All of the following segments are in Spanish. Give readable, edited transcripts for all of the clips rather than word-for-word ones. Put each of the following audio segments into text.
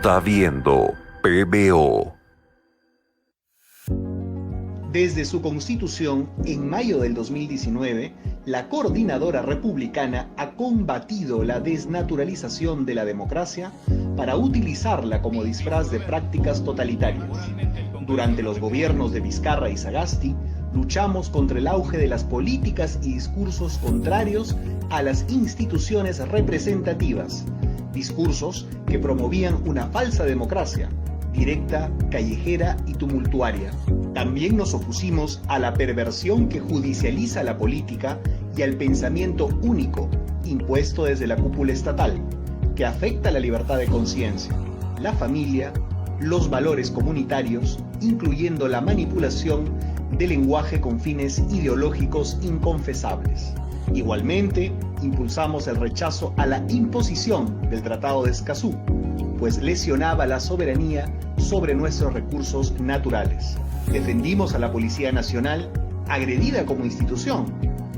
Está viendo PBO. Desde su constitución, en mayo del 2019, la Coordinadora Republicana ha combatido la desnaturalización de la democracia para utilizarla como disfraz de prácticas totalitarias. Durante los gobiernos de Vizcarra y Sagasti, luchamos contra el auge de las políticas y discursos contrarios a las instituciones representativas, discursos que promovían una falsa democracia, directa, callejera y tumultuaria. También nos opusimos a la perversión que judicializa la política y al pensamiento único impuesto desde la cúpula estatal, que afecta la libertad de conciencia, la familia, los valores comunitarios, incluyendo la manipulación del lenguaje con fines ideológicos inconfesables. Igualmente, impulsamos el rechazo a la imposición del Tratado de Escazú, pues lesionaba la soberanía sobre nuestros recursos naturales. Defendimos a la Policía Nacional, agredida como institución,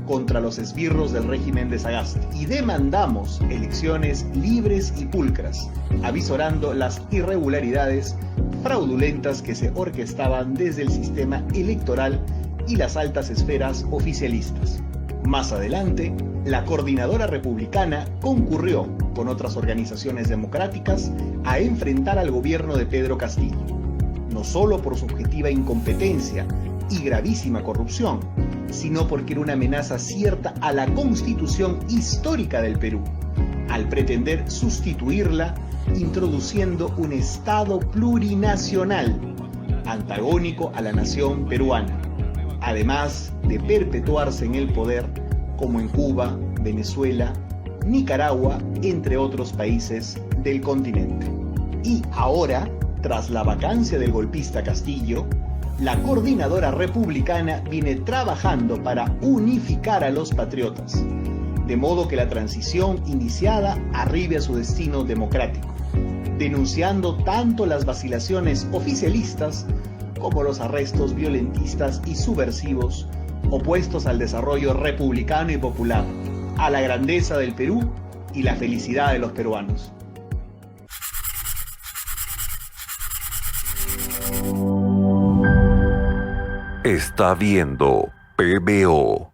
contra los esbirros del régimen de Sagasti, y demandamos elecciones libres y pulcras, avisorando las irregularidades fraudulentas que se orquestaban desde el sistema electoral y las altas esferas oficialistas. Más adelante, la Coordinadora Republicana concurrió con otras organizaciones democráticas a enfrentar al gobierno de Pedro Castillo, no solo por su objetiva incompetencia y gravísima corrupción, sino porque era una amenaza cierta a la Constitución histórica del Perú, al pretender sustituirla introduciendo un Estado plurinacional, antagónico a la nación peruana, además de perpetuarse en el poder como en Cuba, Venezuela, Nicaragua, entre otros países del continente. Y ahora, tras la vacancia del golpista Castillo, la Coordinadora Republicana viene trabajando para unificar a los patriotas, de modo que la transición iniciada arribe a su destino democrático, denunciando tanto las vacilaciones oficialistas como los arrestos violentistas y subversivos opuestos al desarrollo republicano y popular, a la grandeza del Perú y la felicidad de los peruanos. Está viendo PBO.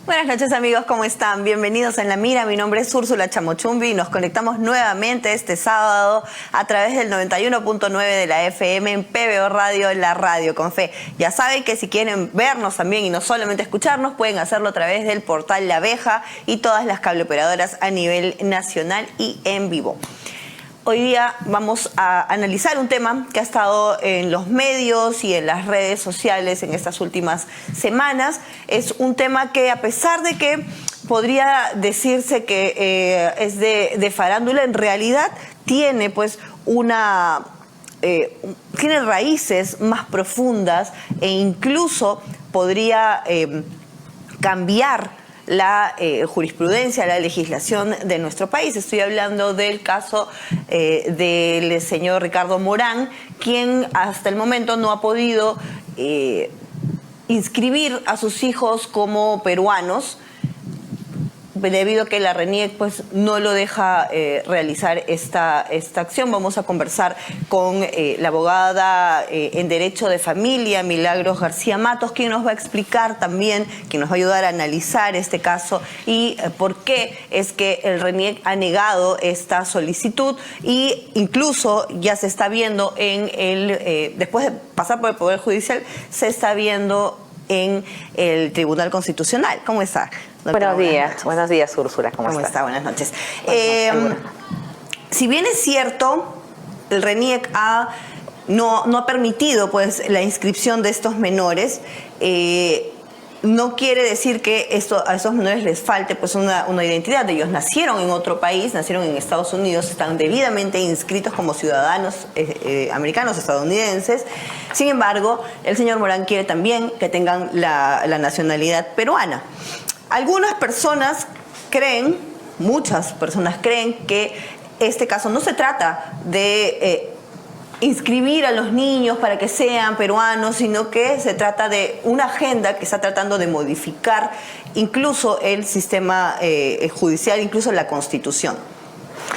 Buenas noches amigos, ¿cómo están? Bienvenidos en La Mira, mi nombre es Úrsula Chamochumbi y nos conectamos nuevamente este sábado a través del 91.9 de la FM en PBO Radio, la radio con fe. Ya saben que si quieren vernos también y no solamente escucharnos, pueden hacerlo a través del portal La Abeja y todas las cableoperadoras a nivel nacional y en vivo. Hoy día vamos a analizar un tema que ha estado en los medios y en las redes sociales en estas últimas semanas. Es un tema que, a pesar de que podría decirse que es de farándula, en realidad tiene pues tiene raíces más profundas e incluso podría cambiar la jurisprudencia, la legislación de nuestro país. Estoy hablando del caso del señor Ricardo Morán, quien hasta el momento no ha podido inscribir a sus hijos como peruanos, debido a que la RENIEC pues no lo deja realizar esta acción. Vamos a conversar con la abogada en Derecho de Familia, Milagros García Matos, quien nos va a explicar también, quien nos va a ayudar a analizar este caso y por qué es que el RENIEC ha negado esta solicitud, y incluso ya se está viendo después de pasar por el Poder Judicial, se está viendo en el Tribunal Constitucional. ¿Cómo está? Doctora, buenos días Úrsula, ¿cómo está? Buenas noches. Si bien es cierto, el RENIEC no ha permitido pues la inscripción de estos menores, no quiere decir que a estos menores les falte pues una identidad. Ellos nacieron en otro país, nacieron en Estados Unidos, están debidamente inscritos como ciudadanos americanos, estadounidenses. Sin embargo, el señor Morán quiere también que tengan la nacionalidad peruana. Algunas personas creen, muchas personas creen que este caso no se trata de inscribir a los niños para que sean peruanos, sino que se trata de una agenda que está tratando de modificar incluso el sistema judicial, incluso la Constitución.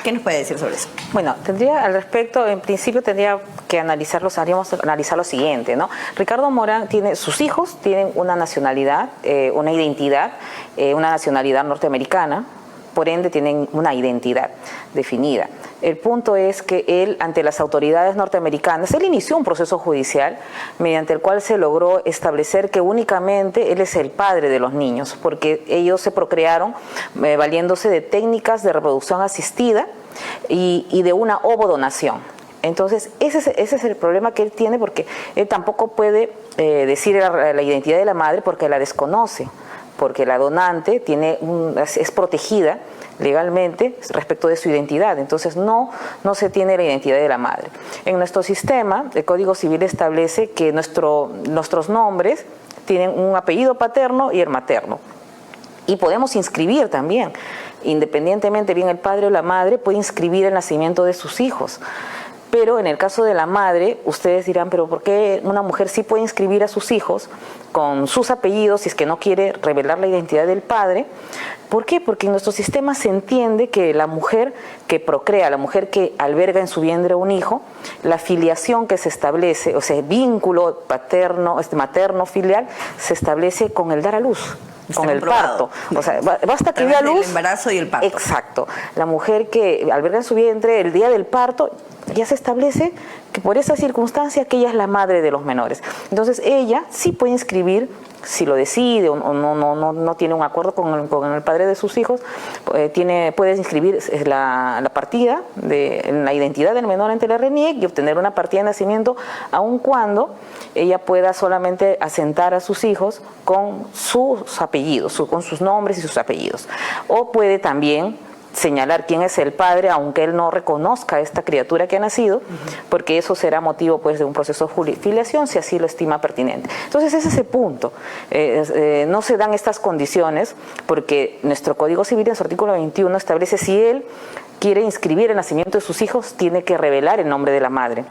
¿Qué nos puede decir sobre eso? Bueno, al respecto, en principio tendría que analizar lo siguiente, ¿no? Ricardo Morán sus hijos tienen una nacionalidad, una identidad, una nacionalidad norteamericana, por ende tienen una identidad definida. El punto es que él, ante las autoridades norteamericanas, él inició un proceso judicial mediante el cual se logró establecer que únicamente él es el padre de los niños, porque ellos se procrearon valiéndose de técnicas de reproducción asistida y de una ovodonación. Entonces, ese es el problema que él tiene, porque él tampoco puede decir la identidad de la madre porque la desconoce, porque la donante es protegida legalmente respecto de su identidad, entonces no se tiene la identidad de la madre. En nuestro sistema, el Código Civil establece que nuestros nombres tienen un apellido paterno y el materno, y podemos inscribir también, independientemente bien el padre o la madre puede inscribir el nacimiento de sus hijos. Pero en el caso de la madre, ustedes dirán, pero ¿por qué una mujer sí puede inscribir a sus hijos con sus apellidos si es que no quiere revelar la identidad del padre? ¿Por qué? Porque en nuestro sistema se entiende que la mujer que procrea, la mujer que alberga en su vientre un hijo, la filiación que se establece, o sea, el vínculo paterno, materno, filial, se establece con el dar a luz. Con el parto. O sea, basta que dé a luz. El embarazo y el parto. Exacto. La mujer que alberga en su vientre el día del parto, ya se establece que por esa circunstancia que ella es la madre de los menores. Entonces ella sí puede inscribir, si lo decide o no tiene un acuerdo con el padre de sus hijos, puede inscribir la partida la identidad del menor ante la RENIEC y obtener una partida de nacimiento, aun cuando ella pueda solamente asentar a sus hijos con sus apellidos, con sus nombres y sus apellidos. O puede también señalar quién es el padre, aunque él no reconozca a esta criatura que ha nacido, porque eso será motivo pues de un proceso de filiación si así lo estima pertinente. Entonces ese es el punto. No se dan estas condiciones porque nuestro Código Civil en su artículo 21 establece si él quiere inscribir el nacimiento de sus hijos, tiene que revelar el nombre de la madre.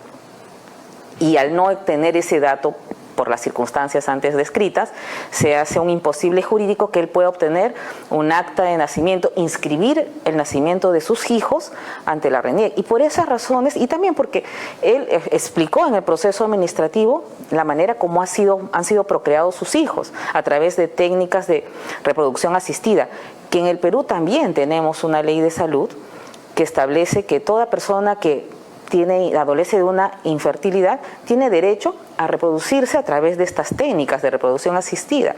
Y al no tener ese dato por las circunstancias antes descritas, se hace un imposible jurídico que él pueda obtener un acta de nacimiento, inscribir el nacimiento de sus hijos ante la RENIEC. Y por esas razones, y también porque él explicó en el proceso administrativo la manera como han sido procreados sus hijos, a través de técnicas de reproducción asistida, que en el Perú también tenemos una ley de salud que establece que toda persona que adolece de una infertilidad, tiene derecho a reproducirse a través de estas técnicas de reproducción asistida.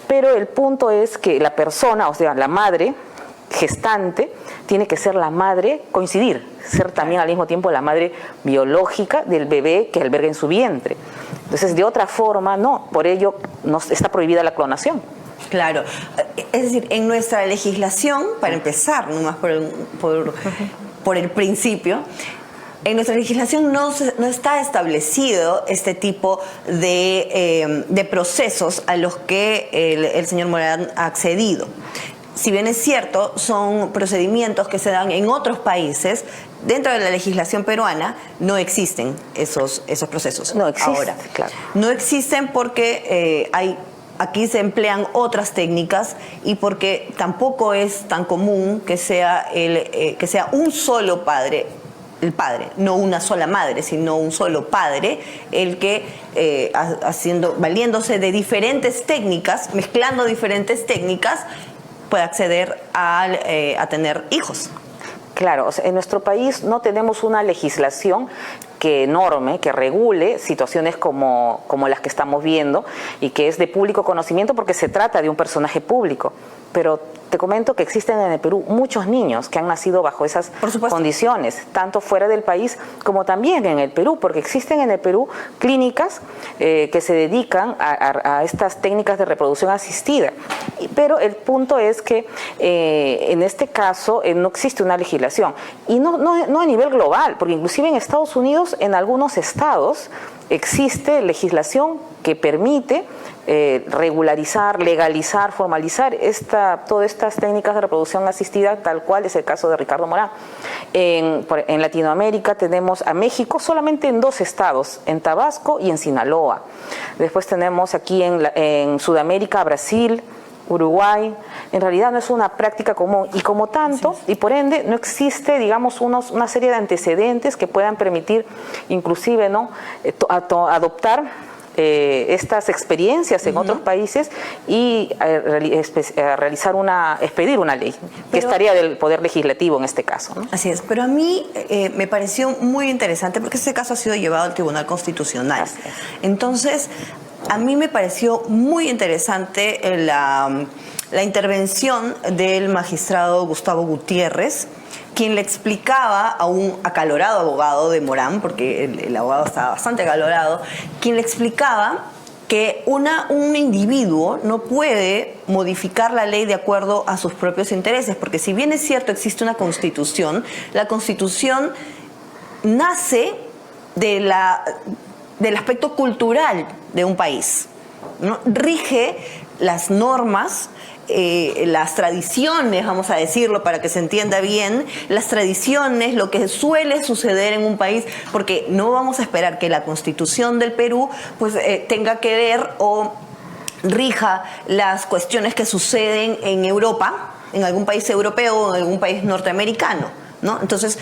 Pero el punto es que la persona, o sea, la madre gestante, tiene que ser la madre, ser también al mismo tiempo la madre biológica del bebé que alberga en su vientre. Entonces, de otra forma, no, por ello está prohibida la clonación. Claro, es decir, en nuestra legislación, para empezar, nomás por el principio, en nuestra legislación no está establecido este tipo de procesos a los que el señor Morán ha accedido. Si bien es cierto, son procedimientos que se dan en otros países, dentro de la legislación peruana no existen esos procesos. No existen, ahora. Claro. No existen porque aquí se emplean otras técnicas y porque tampoco es tan común que sea un solo padre, el padre, no una sola madre, sino un solo padre, el que valiéndose de diferentes técnicas, mezclando diferentes técnicas, puede acceder a tener hijos. Claro, o sea, en nuestro país no tenemos una legislación que norme, que regule situaciones como las que estamos viendo y que es de público conocimiento porque se trata de un personaje público. Pero te comento que existen en el Perú muchos niños que han nacido bajo esas condiciones, tanto fuera del país como también en el Perú, porque existen en el Perú clínicas que se dedican a estas técnicas de reproducción asistida Pero el punto es que en este caso no existe una legislación, y no a nivel global, porque inclusive en Estados Unidos, en algunos estados, existe legislación que permite regularizar, legalizar, formalizar todas estas técnicas de reproducción asistida, tal cual es el caso de Ricardo Morán. En Latinoamérica tenemos a México solamente en 2 estados, en Tabasco y en Sinaloa. Después tenemos aquí en Sudamérica a Brasil, Uruguay. En realidad no es una práctica común, y como tanto, y por ende no existe, digamos, una serie de antecedentes que puedan permitir inclusive, ¿no?, adoptar estas experiencias en otros países y expedir una ley, que estaría del Poder Legislativo en este caso, ¿no? Así es, pero a mí me pareció muy interesante porque este caso ha sido llevado al Tribunal Constitucional. Entonces, a mí me pareció muy interesante la intervención del magistrado Gustavo Gutiérrez, quien le explicaba a un acalorado abogado de Morán, porque el abogado estaba bastante acalorado, quien le explicaba que un individuo no puede modificar la ley de acuerdo a sus propios intereses, porque si bien es cierto existe una constitución, la constitución nace del aspecto cultural de un país, ¿no? Rige las normas, las tradiciones, vamos a decirlo para que se entienda bien, las tradiciones, lo que suele suceder en un país, porque no vamos a esperar que la Constitución del Perú pues tenga que ver o rija las cuestiones que suceden en Europa, en algún país europeo o en algún país norteamericano, ¿no? Entonces,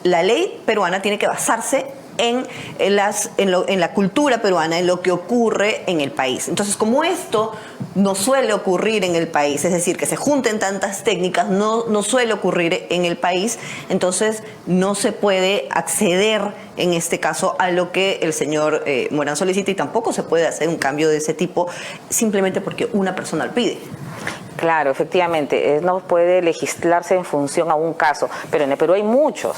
la ley peruana tiene que basarse en la cultura peruana, en lo que ocurre en el país. Entonces, como esto no suele ocurrir en el país, es decir, que se junten tantas técnicas, no suele ocurrir en el país, entonces no se puede acceder en este caso a lo que el señor Morán solicita, y tampoco se puede hacer un cambio de ese tipo simplemente porque una persona lo pide. Claro, efectivamente, no puede legislarse en función a un caso, pero en el Perú hay muchos.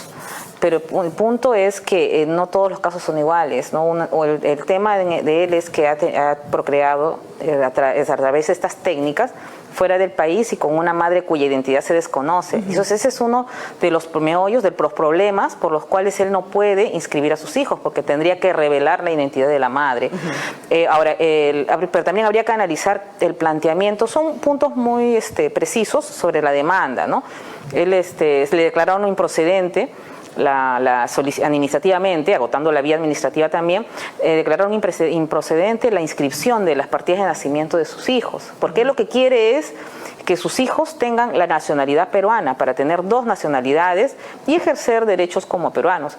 Pero el punto es que no todos los casos son iguales, ¿no? El tema de él es que ha procreado a través de estas técnicas fuera del país y con una madre cuya identidad se desconoce. Entonces ese es uno de los meollos, de los problemas por los cuales él no puede inscribir a sus hijos, porque tendría que revelar la identidad de la madre. Pero también habría que analizar el planteamiento. Son puntos muy precisos sobre la demanda, ¿no? Él le declararon improcedente administrativamente, agotando la vía administrativa también, declararon improcedente la inscripción de las partidas de nacimiento de sus hijos, porque él lo que quiere es que sus hijos tengan la nacionalidad peruana, para tener 2 nacionalidades y ejercer derechos como peruanos.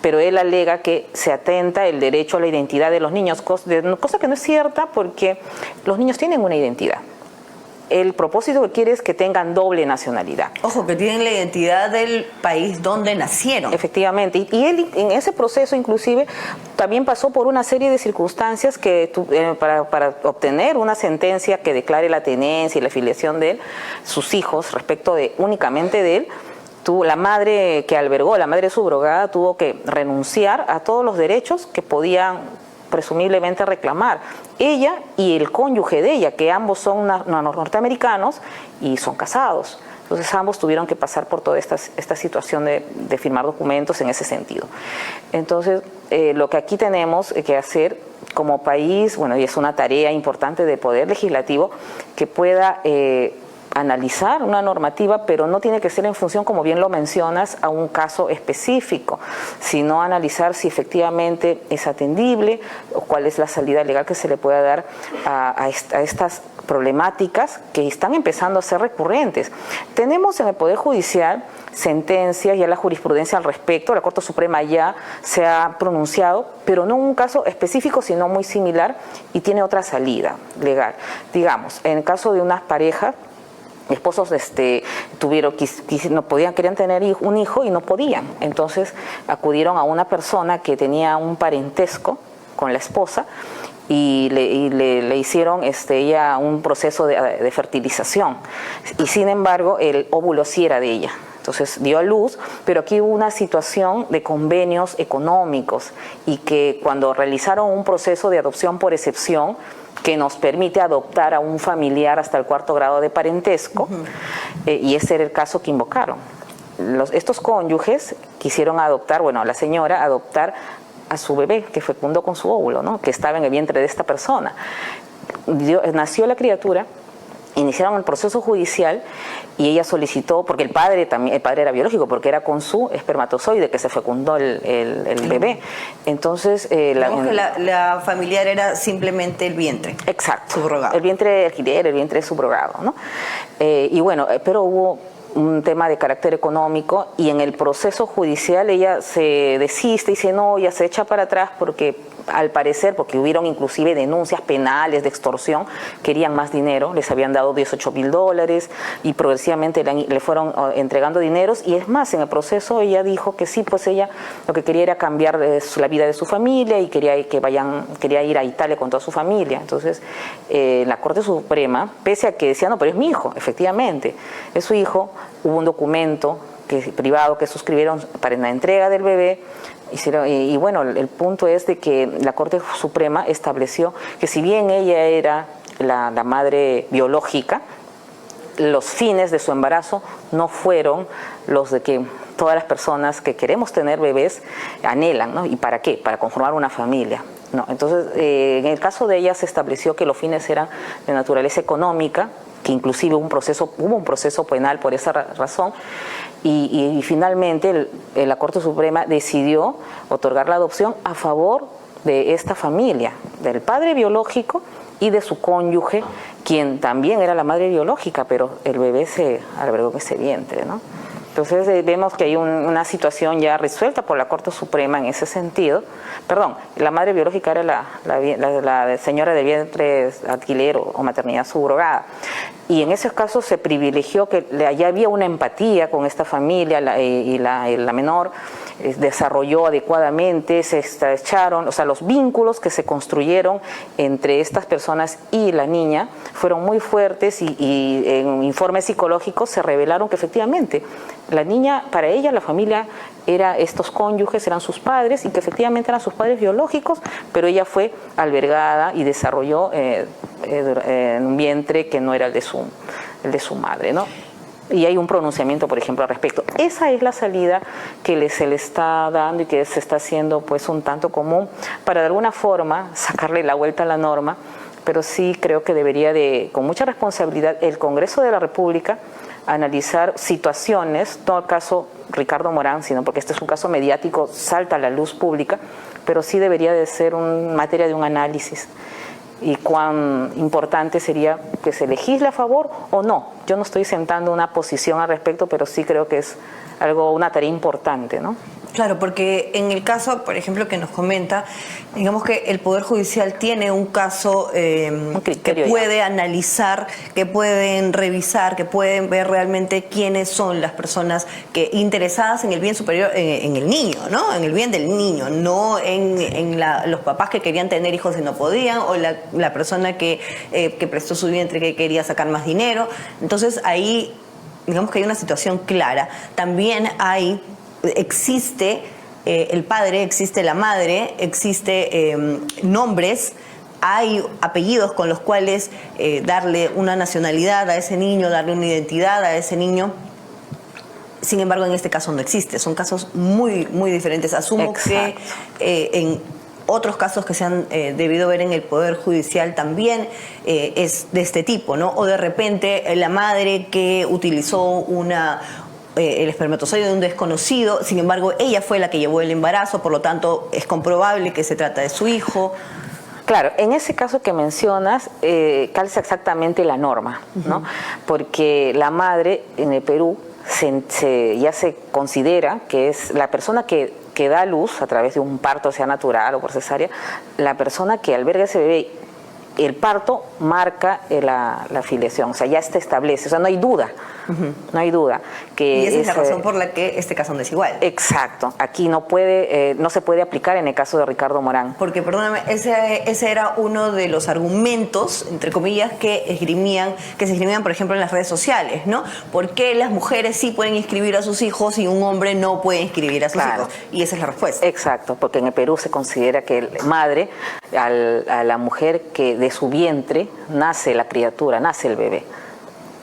Pero él alega que se atenta el derecho a la identidad de los niños, cosa que no es cierta, porque los niños tienen una identidad. El propósito que quiere es que tengan doble nacionalidad. Ojo, que tienen la identidad del país donde nacieron. Efectivamente. Y él en ese proceso inclusive también pasó por una serie de circunstancias que para obtener una sentencia que declare la tenencia y la filiación de él, sus hijos, respecto únicamente de él, la madre que albergó, la madre subrogada, tuvo que renunciar a todos los derechos que podían presumiblemente reclamar ella y el cónyuge de ella, que ambos son norteamericanos y son casados. Entonces ambos tuvieron que pasar por toda esta situación de firmar documentos en ese sentido. Entonces lo que aquí tenemos que hacer como país, bueno, y es una tarea importante del Poder Legislativo, que pueda analizar una normativa, pero no tiene que ser en función, como bien lo mencionas, a un caso específico, sino analizar si efectivamente es atendible o cuál es la salida legal que se le pueda dar a estas problemáticas que están empezando a ser recurrentes. Tenemos en el Poder Judicial sentencias, ya la jurisprudencia al respecto, la Corte Suprema ya se ha pronunciado, pero no en un caso específico, sino muy similar, y tiene otra salida legal. Digamos, en el caso de unas parejas, esposos querían tener un hijo y no podían, entonces acudieron a una persona que tenía un parentesco con la esposa y le hicieron ella un proceso de fertilización, y sin embargo el óvulo sí era de ella. Entonces dio a luz, pero aquí hubo una situación de convenios económicos y que cuando realizaron un proceso de adopción por excepción que nos permite adoptar a un familiar hasta el 4º grado de parentesco, y ese era el caso que invocaron. Estos cónyuges quisieron adoptar, bueno, la señora adoptar a su bebé que fecundó con su óvulo, ¿no? Que estaba en el vientre de esta persona. Nació la criatura, iniciaron el proceso judicial y ella solicitó, porque el padre era biológico, porque era con su espermatozoide que se fecundó el bebé. Entonces, la familiar era simplemente el vientre. Exacto. Subrogado. El vientre alquiler, el vientre subrogado, ¿no? Y bueno, pero hubo un tema de carácter económico y en el proceso judicial ella se desiste y dice no, ella se echa para atrás porque al parecer, porque hubieron inclusive denuncias penales de extorsión, querían más dinero, les habían dado $18,000 y progresivamente le fueron entregando dineros y es más, en el proceso ella dijo que sí, pues ella lo que quería era cambiar la vida de su familia y quería ir a Italia con toda su familia. Entonces la Corte Suprema, pese a que decía no, pero es mi hijo, efectivamente, es su hijo, hubo un documento privado que suscribieron para la entrega del bebé. Y bueno, el punto es de que la Corte Suprema estableció que si bien ella era la madre biológica, los fines de su embarazo no fueron los de que todas las personas que queremos tener bebés anhelan, ¿no? ¿Y para qué? Para conformar una familia. No, entonces, en el caso de ella se estableció que los fines eran de naturaleza económica, que inclusive hubo un proceso penal por esa razón, y finalmente la Corte Suprema decidió otorgar la adopción a favor de esta familia, del padre biológico y de su cónyuge, quien también era la madre biológica, pero el bebé se albergó en ese vientre, ¿no? Entonces vemos que hay una situación ya resuelta por la Corte Suprema en ese sentido. Perdón, la madre biológica era la señora de vientre alquiler o maternidad subrogada. Y en esos casos se privilegió que ya había una empatía con esta familia y la menor desarrolló adecuadamente, se estrecharon, o sea, los vínculos que se construyeron entre estas personas y la niña fueron muy fuertes y en informes psicológicos se revelaron que efectivamente la niña, para ella la familia estos cónyuges eran sus padres y que efectivamente eran sus padres biológicos, pero ella fue albergada y desarrolló en un vientre que no era el de su madre, ¿no? Y hay un pronunciamiento, por ejemplo, al respecto. Esa es la salida que se le está dando y que se está haciendo pues un tanto común para de alguna forma sacarle la vuelta a la norma, pero sí creo que debería con mucha responsabilidad el Congreso de la República analizar situaciones, no el caso Ricardo Morán, sino porque este es un caso mediático, salta a la luz pública, pero sí debería de ser materia de un análisis. Y cuán importante sería que se legisle a favor o no. Yo no estoy sentando una posición al respecto, pero sí creo que es una tarea importante, ¿no? Claro, porque en el caso, por ejemplo, que nos comenta, digamos que el Poder Judicial tiene un caso que puede analizar, que pueden revisar, que pueden ver realmente quiénes son las personas interesadas en el bien superior, en el niño, ¿no? En el bien del niño, no en los papás que querían tener hijos y no podían, o la persona que prestó su vientre que quería sacar más dinero. Entonces ahí, digamos que hay una situación clara. También existe el padre, existe la madre, existe nombres, hay apellidos con los cuales darle una nacionalidad a ese niño, darle una identidad a ese niño. Sin embargo, en este caso no existe. Son casos muy, muy diferentes. Asumo Exacto. que en otros casos que se han debido ver en el Poder Judicial también es de este tipo, ¿no? O de repente la madre que utilizó el espermatozoide de un desconocido, sin embargo ella fue la que llevó el embarazo, por lo tanto es comprobable que se trata de su hijo. Claro, en ese caso que mencionas calza exactamente la norma, ¿no? Porque la madre en el Perú ya se considera que es la persona que da a luz a través de un parto, sea natural o por cesárea, la persona que alberga ese bebé el parto marca la filiación, o sea, ya se establece, o sea, no hay duda. No hay duda que y esa es la razón por la que este caso no es igual. Exacto, aquí no se puede aplicar en el caso de Ricardo Morán. Porque, perdóname, ese era uno de los argumentos, entre comillas, que se esgrimían, por ejemplo, en las redes sociales, ¿no? ¿Por qué las mujeres sí pueden inscribir a sus hijos y un hombre no puede inscribir a sus hijos? Y esa es la respuesta. Exacto, porque en el Perú se considera que madre, a la mujer que de su vientre nace la criatura, nace el bebé.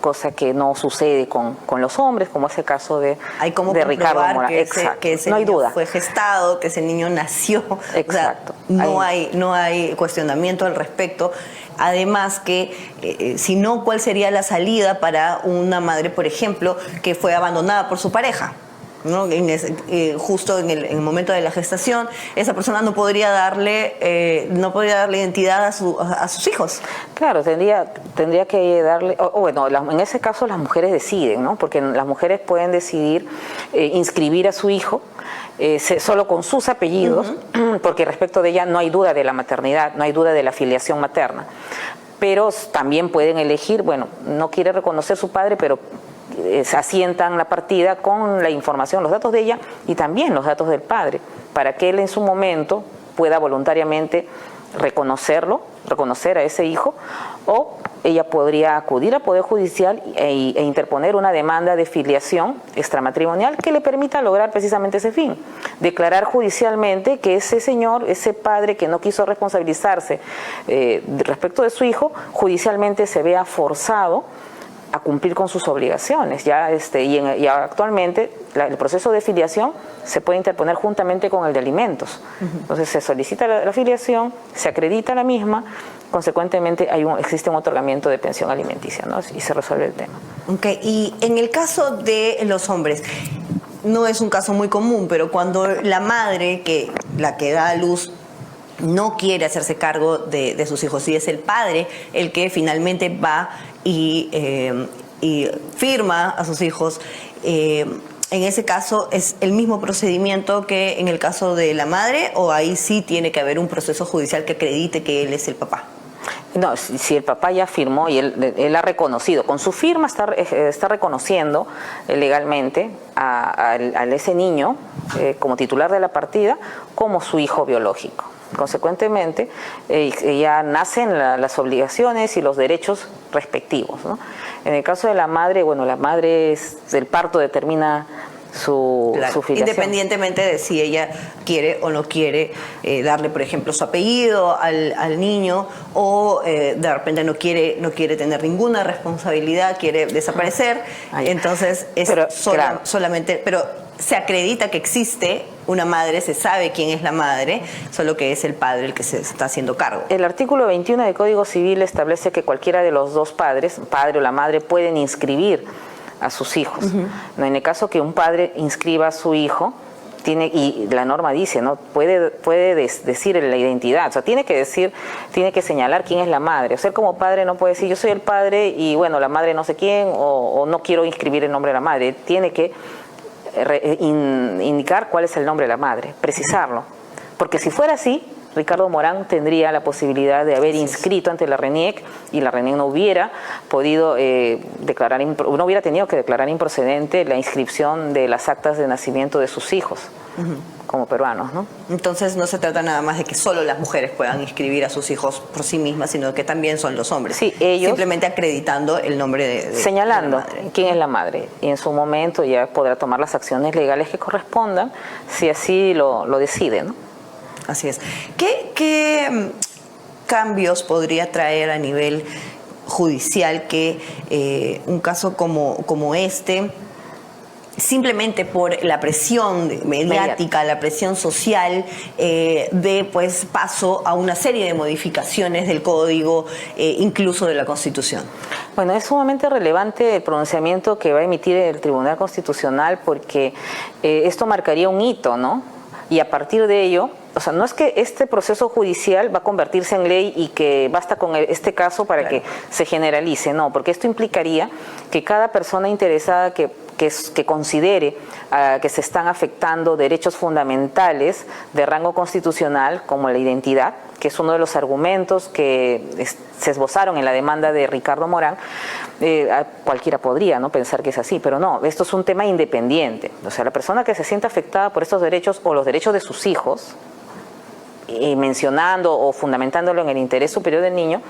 Cosa que no sucede con los hombres, como es el caso de Ricardo Morán. Que ese no hay niño duda. Fue gestado, que ese niño nació. Exacto. O sea, no hay cuestionamiento al respecto. Además que, si no, ¿cuál sería la salida para una madre, por ejemplo, que fue abandonada por su pareja? ¿No? Justo en el momento de la gestación, esa persona no podría darle identidad a sus hijos. Claro, tendría que darle, bueno, en ese caso las mujeres deciden, ¿no? Porque las mujeres pueden decidir inscribir a su hijo solo con sus apellidos, porque respecto de ella no hay duda de la maternidad, no hay duda de la filiación materna. Pero también pueden elegir, bueno, no quiere reconocer su padre, pero se asientan la partida con la información, los datos de ella y también los datos del padre, para que él en su momento pueda voluntariamente reconocer a ese hijo, o ella podría acudir al Poder Judicial e interponer una demanda de filiación extramatrimonial que le permita lograr precisamente ese fin, declarar judicialmente que ese señor, ese padre que no quiso responsabilizarse respecto de su hijo, judicialmente se vea forzado a cumplir con sus obligaciones. Y actualmente el proceso de filiación se puede interponer juntamente con el de alimentos. Entonces se solicita la filiación, se acredita la misma, consecuentemente existe un otorgamiento de pensión alimenticia, ¿no? Y se resuelve el tema. Okay. Y en el caso de los hombres, no es un caso muy común, pero cuando la madre, la que da a luz, no quiere hacerse cargo de sus hijos, y es el padre el que finalmente va y firma a sus hijos, en ese caso es el mismo procedimiento que en el caso de la madre, o ahí sí tiene que haber un proceso judicial que acredite que él es el papá. No, si el papá ya firmó y él ha reconocido, con su firma está reconociendo legalmente a ese niño como titular de la partida como su hijo biológico. Consecuentemente, ya nacen las obligaciones y los derechos respectivos, ¿no? En el caso de la madre, bueno, la madre el parto determina su filiación. Independientemente de si ella quiere o no quiere darle, por ejemplo, su apellido al niño, o de repente no quiere tener ninguna responsabilidad, quiere desaparecer. Entonces es solamente, pero se acredita que existe una madre, se sabe quién es la madre, solo que es el padre el que se está haciendo cargo. El artículo 21 del Código Civil establece que cualquiera de los dos padres, padre o la madre, pueden inscribir a sus hijos. ¿No? En el caso que un padre inscriba a su hijo, y la norma dice, ¿no? Puede decir la identidad, o sea, tiene que señalar quién es la madre. O sea, como padre no puede decir yo soy el padre y bueno, la madre no sé quién, o no quiero inscribir el nombre de la madre. Tiene que indicar cuál es el nombre de la madre, precisarlo. Porque si fuera así, Ricardo Morán tendría la posibilidad de haber inscrito ante la RENIEC, y la RENIEC no hubiera podido no hubiera tenido que declarar improcedente la inscripción de las actas de nacimiento de sus hijos como peruanos, ¿no? Entonces no se trata nada más de que solo las mujeres puedan inscribir a sus hijos por sí mismas, sino que también son los hombres. Sí, ellos simplemente acreditando el nombre señalando de la madre. Quién es la madre, y en su momento ya podrá tomar las acciones legales que correspondan, si así lo decide, ¿no? Así es. ¿Qué cambios podría traer a nivel judicial que un caso como este, simplemente por la presión mediática, la presión social, dé pues paso a una serie de modificaciones del Código, incluso de la Constitución? Bueno, es sumamente relevante el pronunciamiento que va a emitir el Tribunal Constitucional, porque esto marcaría un hito, ¿no? Y a partir de ello, o sea, no es que este proceso judicial va a convertirse en ley y que basta con este caso para que se generalice, no, porque esto implicaría que cada persona interesada que considere que se están afectando derechos fundamentales de rango constitucional, como la identidad, que es uno de los argumentos que se esbozaron en la demanda de Ricardo Morán, cualquiera podría, ¿no?, pensar que es así, pero no, esto es un tema independiente. O sea, la persona que se sienta afectada por estos derechos o los derechos de sus hijos, y mencionando o fundamentándolo en el interés superior del niño,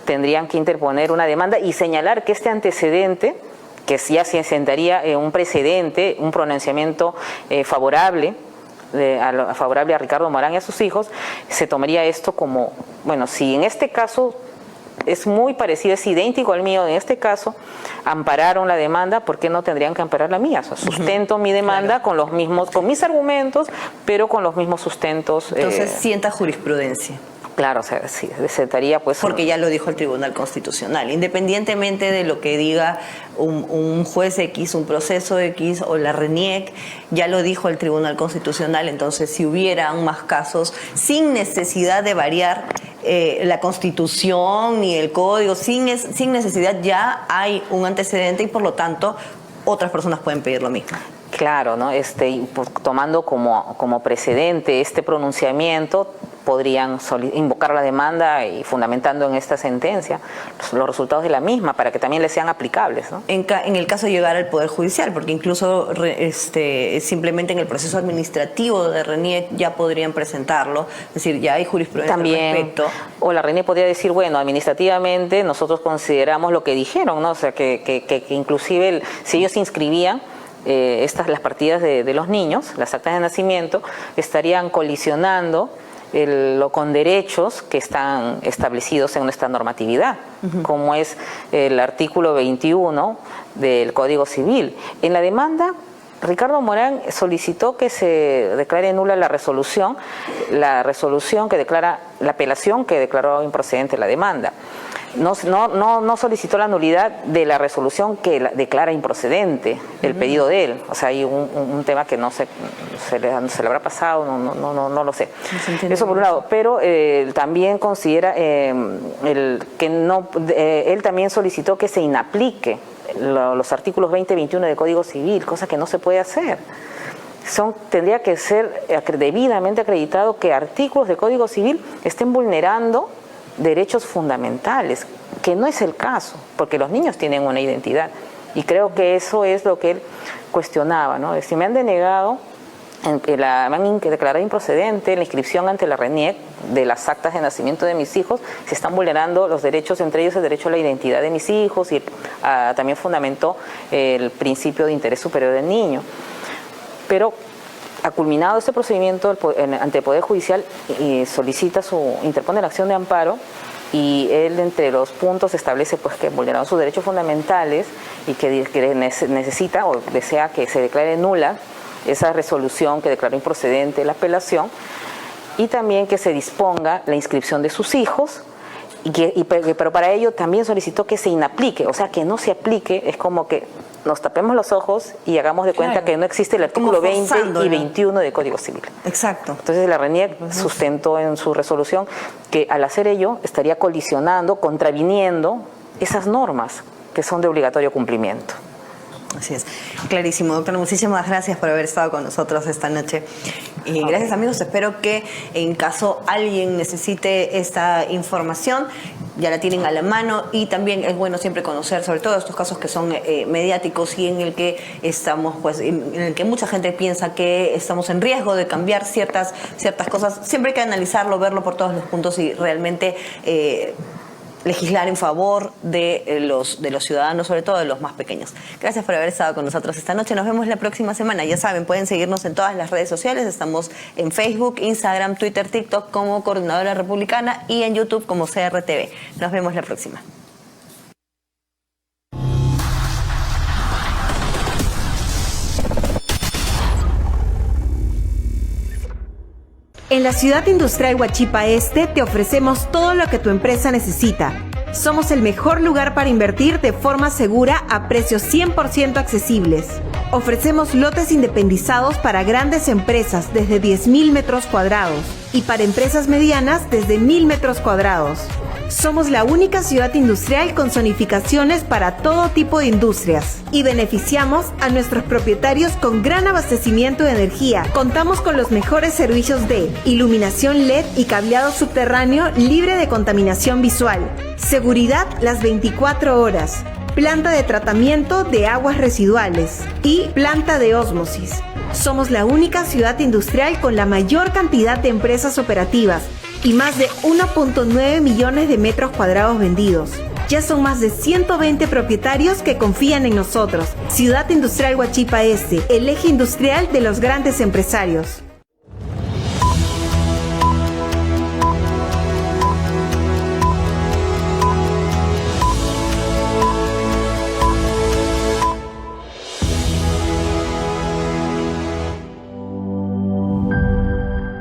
tendrían que interponer una demanda y señalar que este antecedente, que ya se sentaría un precedente, un pronunciamiento favorable a Ricardo Morán y a sus hijos, se tomaría esto como, bueno, si en este caso es muy parecido, es idéntico al mío, en este caso ampararon la demanda, ¿por qué no tendrían que amparar la mía? O sea, sustento mi demanda con los mismos, con mis argumentos, pero con los mismos sustentos. Entonces sienta jurisprudencia. Claro, o sea, sí, se estaría pues... Porque ya lo dijo el Tribunal Constitucional. Independientemente de lo que diga un juez X, un proceso X o la RENIEC, ya lo dijo el Tribunal Constitucional. Entonces, si hubieran más casos, sin necesidad de variar la Constitución ni el Código, sin necesidad, ya hay un antecedente y por lo tanto otras personas pueden pedir lo mismo. Claro, ¿no? Tomando como precedente este pronunciamiento, podrían invocar la demanda y fundamentando en esta sentencia los resultados de la misma para que también les sean aplicables, ¿no? En el caso de llegar al Poder Judicial, porque incluso simplemente en el proceso administrativo de RENIEC ya podrían presentarlo, es decir, ya hay jurisprudencia también, al respecto. O la RENIEC podría decir, bueno, administrativamente nosotros consideramos lo que dijeron, ¿no? O sea, que inclusive si ellos se inscribían, las partidas de los niños, las actas de nacimiento, estarían colisionando con derechos que están establecidos en nuestra normatividad, como es el artículo 21 del Código Civil. En la demanda, Ricardo Morán solicitó que se declare nula la resolución que declara, la apelación que declaró improcedente la demanda. No solicitó la nulidad de la resolución que declara improcedente el pedido de él. O sea, hay un tema que no sé, se le habrá pasado, no lo sé. Eso por un lado. Pero también considera él también solicitó que se inaplique los artículos 20 y 21 del Código Civil, cosa que no se puede hacer. Tendría que ser debidamente acreditado que artículos del Código Civil estén vulnerando derechos fundamentales, que no es el caso, porque los niños tienen una identidad. Y creo que eso es lo que él cuestionaba, ¿no? Si me han denegado, me han declarado improcedente la inscripción ante la RENIEC de las actas de nacimiento de mis hijos, se están vulnerando los derechos, entre ellos el derecho a la identidad de mis hijos, y también fundamentó el principio de interés superior del niño. Pero ha culminado este procedimiento ante el Poder Judicial y interpone la acción de amparo, y él entre los puntos establece pues que vulneraron sus derechos fundamentales y que necesita o desea que se declare nula esa resolución que declaró improcedente la apelación, y también que se disponga la inscripción de sus hijos, pero para ello también solicitó que se inaplique, o sea, que no se aplique, es como que nos tapemos los ojos y hagamos de cuenta que no existe el artículo 20 y 21 del Código Civil. Exacto. Entonces la RENIEC sustentó en su resolución que al hacer ello estaría colisionando, contraviniendo esas normas que son de obligatorio cumplimiento. Así es, clarísimo. Doctora, muchísimas gracias por haber estado con nosotros esta noche. Y gracias, amigos. Espero que en caso alguien necesite esta información, ya la tienen a la mano, y también es bueno siempre conocer sobre todo estos casos que son mediáticos y en el que estamos, pues, en el que mucha gente piensa que estamos en riesgo de cambiar ciertas cosas. Siempre hay que analizarlo, verlo por todos los puntos y realmente legislar en favor de los ciudadanos, sobre todo de los más pequeños. Gracias por haber estado con nosotros esta noche. Nos vemos la próxima semana. Ya saben, pueden seguirnos en todas las redes sociales. Estamos en Facebook, Instagram, Twitter, TikTok como Coordinadora Republicana y en YouTube como CRTV. Nos vemos la próxima. En la Ciudad Industrial Huachipa Este te ofrecemos todo lo que tu empresa necesita. Somos el mejor lugar para invertir de forma segura a precios 100% accesibles. Ofrecemos lotes independizados para grandes empresas desde 10.000 metros cuadrados y para empresas medianas desde 1.000 metros cuadrados. Somos la única ciudad industrial con zonificaciones para todo tipo de industrias y beneficiamos a nuestros propietarios con gran abastecimiento de energía. Contamos con los mejores servicios de iluminación LED y cableado subterráneo libre de contaminación visual, seguridad las 24 horas, planta de tratamiento de aguas residuales y planta de ósmosis. Somos la única ciudad industrial con la mayor cantidad de empresas operativas y más de 1.9 millones de metros cuadrados vendidos. Ya son más de 120 propietarios que confían en nosotros. Ciudad Industrial Huachipa Este, el eje industrial de los grandes empresarios.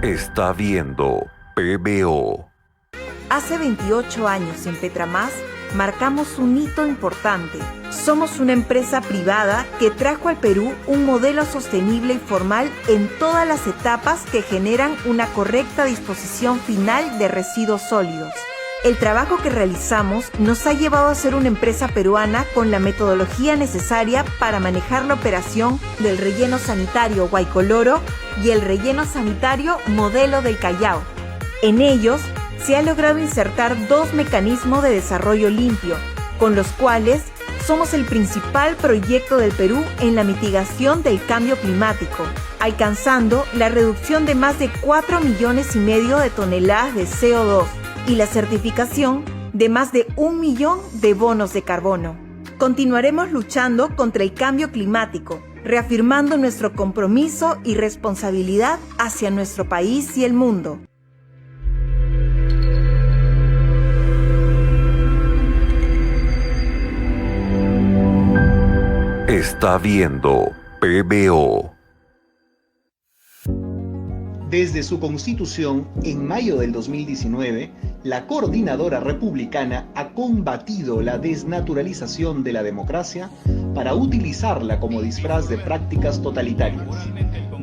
Está viendo PBO. Hace 28 años en Petramás marcamos un hito importante. Somos una empresa privada que trajo al Perú un modelo sostenible y formal en todas las etapas que generan una correcta disposición final de residuos sólidos. El trabajo que realizamos nos ha llevado a ser una empresa peruana con la metodología necesaria para manejar la operación del relleno sanitario Guaycoloro y el relleno sanitario Modelo del Callao. En ellos se ha logrado insertar 2 mecanismos de desarrollo limpio, con los cuales somos el principal proyecto del Perú en la mitigación del cambio climático, alcanzando la reducción de más de 4,5 millones de toneladas de CO2 y la certificación de más de 1 millón de bonos de carbono. Continuaremos luchando contra el cambio climático, reafirmando nuestro compromiso y responsabilidad hacia nuestro país y el mundo. Está viendo PBO. Desde su constitución, en mayo del 2019, la Coordinadora Republicana ha combatido la desnaturalización de la democracia para utilizarla como disfraz de prácticas totalitarias.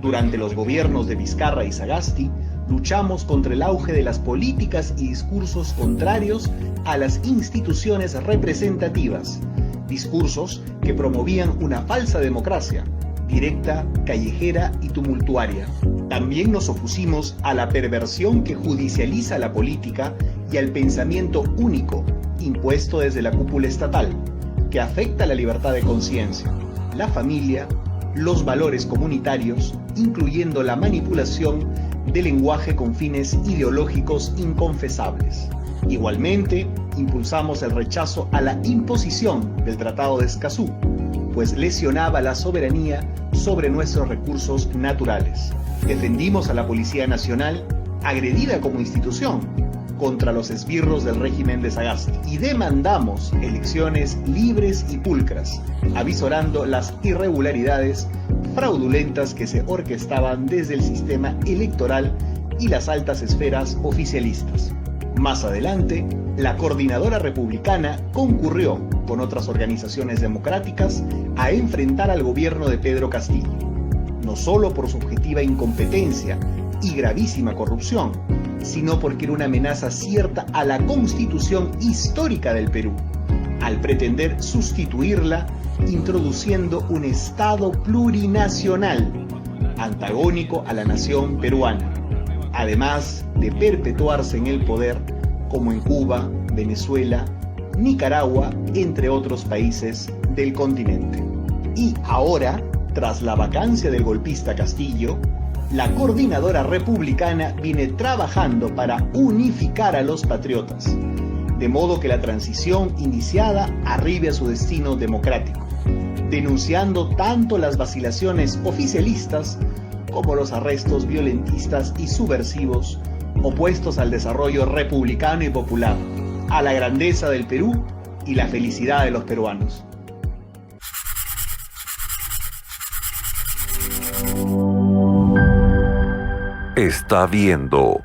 Durante los gobiernos de Vizcarra y Sagasti, luchamos contra el auge de las políticas y discursos contrarios a las instituciones representativas, discursos que promovían una falsa democracia, directa, callejera y tumultuaria. También nos opusimos a la perversión que judicializa la política y al pensamiento único impuesto desde la cúpula estatal, que afecta la libertad de conciencia, la familia, los valores comunitarios, incluyendo la manipulación del lenguaje con fines ideológicos inconfesables. Igualmente, impulsamos el rechazo a la imposición del Tratado de Escazú, pues lesionaba la soberanía sobre nuestros recursos naturales. Defendimos a la Policía Nacional, agredida como institución, contra los esbirros del régimen de Sagasti, y demandamos elecciones libres y pulcras, avisorando las irregularidades fraudulentas que se orquestaban desde el sistema electoral y las altas esferas oficialistas. Más adelante, la Coordinadora Republicana concurrió con otras organizaciones democráticas a enfrentar al gobierno de Pedro Castillo, no solo por su objetiva incompetencia y gravísima corrupción, sino porque era una amenaza cierta a la Constitución histórica del Perú, al pretender sustituirla introduciendo un Estado plurinacional, antagónico a la nación peruana, además de perpetuarse en el poder como en Cuba, Venezuela, Nicaragua, entre otros países del continente. Y ahora, tras la vacancia del golpista Castillo, la Coordinadora Republicana viene trabajando para unificar a los patriotas, de modo que la transición iniciada arribe a su destino democrático, denunciando tanto las vacilaciones oficialistas como los arrestos violentistas y subversivos opuestos al desarrollo republicano y popular, a la grandeza del Perú y la felicidad de los peruanos. Está viendo